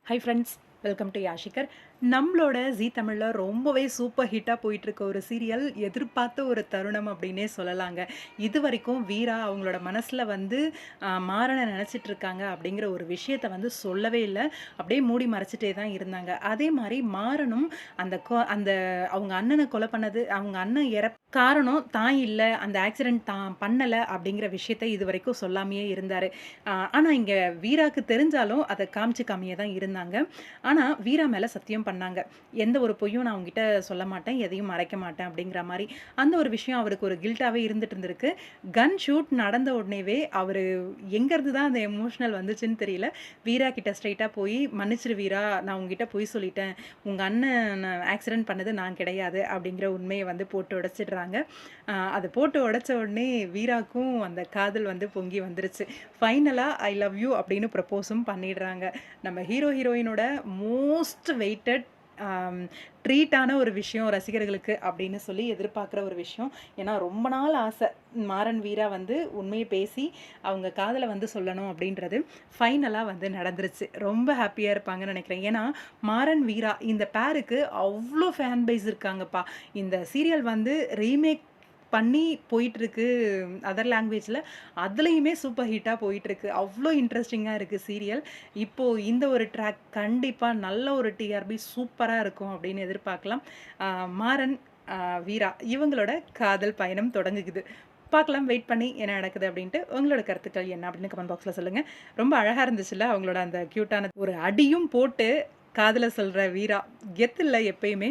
High friends, welcome to யாஷிகர். நம்மளோட Zee தமிழ்ல ரொம்பவே சூப்பர் ஹிட்டா போயிட்டுருக்க ஒரு சீரியல் எதிர்பார்த்த ஒரு தருணம் அப்படின்னே சொல்லலாங்க. இதுவரைக்கும் வீரா அவங்களோட மனசுல வந்து மாறன நெனச்சிட்டு இருக்காங்க அப்படிங்கிற ஒரு விஷயத்த வந்து சொல்லவே இல்ல. அப்படியே மூடி மறைச்சிட்டே தான் இருந்தாங்க. அதே மாரி மாறனும் அந்த அவங்க அண்ணன கொலை பண்ணது அவங்க அண்ணன் காரணம் தான் இல்ல, அந்த ஆக்சிடென்ட் தான் பண்ணல அப்படிங்கிற விஷயத்த இதுவரைக்கும் சொல்லாமயே இருந்தாரு. ஆனா இங்க வீராக்கு தெரிஞ்சாலும் அத காமிச்சுக்காமயே தான் இருந்தாங்க. ஆனா வீரா மேல சத்தியம் பண்ணாங்க. எந்த ஒரு பொய்யும் நான் உன்கிட்ட சொல்ல மாட்டேன், எதையும் மறைக்க மாட்டேன் அப்படிங்கிற மாரி. அந்த ஒரு விஷயம் அவருக்கு ஒரு கில்ட்டாவே இருந்துட்டு இருந்திருக்கு. கன் ஷூட் நடந்த உடனேவே அவரு எங்கருந்து தான் அந்த எமோஷனல் வந்துச்சுன்னு தெரியல. வீரா கிட்ட ஸ்ட்ரெய்ட்டா போய், "மன்னிச்சிரு வீரா, நான் உன்கிட்ட பொய் சொல்லிட்டேன். உங்க அண்ணன் ஆக்சிடென்ட் பண்ணது நான் கிடையாது." அப்படிங்கிற உண்மைய வந்து போட்டு உடைச்சிடுறாங்க. அத போட்டு உடைச்ச உடனே வீராக்கும் அந்த காதல் வந்து பொங்கி வந்துருச்சு. ஃபைனலா "ஐ லவ் யூ" அப்படின்னு ப்ரப்போஸும் பண்ணிடுறாங்க. நம்ம ஹீரோயினோட மோஸ்ட் வெயிட்டட் ட்ரீட்டான ஒரு விஷயம் ரசிகர்களுக்கு அப்படின்னு சொல்லி எதிர்பார்க்குற ஒரு விஷயம். ஏன்னா ரொம்ப நாள் ஆசை. மாறன் வீரா வந்து உண்மைய பேசி அவங்க காதல வந்து சொல்லணும் அப்படின்றது ஃபைனலா வந்து நடந்துருச்சு. ரொம்ப ஹாப்பியா இருப்பாங்கன்னு நெனைக்கிறேன். ஏன்னா மாறன் வீரா இந்த பேருக்கு அவ்ளோ ஃபேன் பேஸ் இருக்காங்கப்பா. இந்த சீரியல் வந்து ரீமேக் பண்ணி போயிட்டுருக்கு அதர் லாங்குவேஜ்ல. அதுலயுமே சூப்பர் ஹிட்டா போயிட்டுருக்கு. அவ்ளோ இன்ட்ரஸ்டிங்கா இருக்கு சீரியல். இப்போ இந்த ஒரு ட்ராக் கண்டிப்பா நல்ல ஒரு டிஆர்பி சூப்பரா இருக்கும் அப்படின்னு எதிர்பார்க்கலாம். அ மாறன், அ வீரா இவங்களோட காதல் பயணம் தொடங்குகுது. பார்க்கலாம், வெயிட் பண்ணி என்ன நடக்குது அப்படின்ட்டு. உங்களோட கருத்துக்கள் என்ன அப்படின்னு கமெண்ட் பாக்ஸ்ல சொல்லுங்க. ரொம்ப அழகா இருந்துச்சுல்ல அவங்களோட அந்த கியூட்டான ஒரு அடியும் போட்டு காதல சொல்ற வீரா. கெத்து இல்ல எப்பயுமே.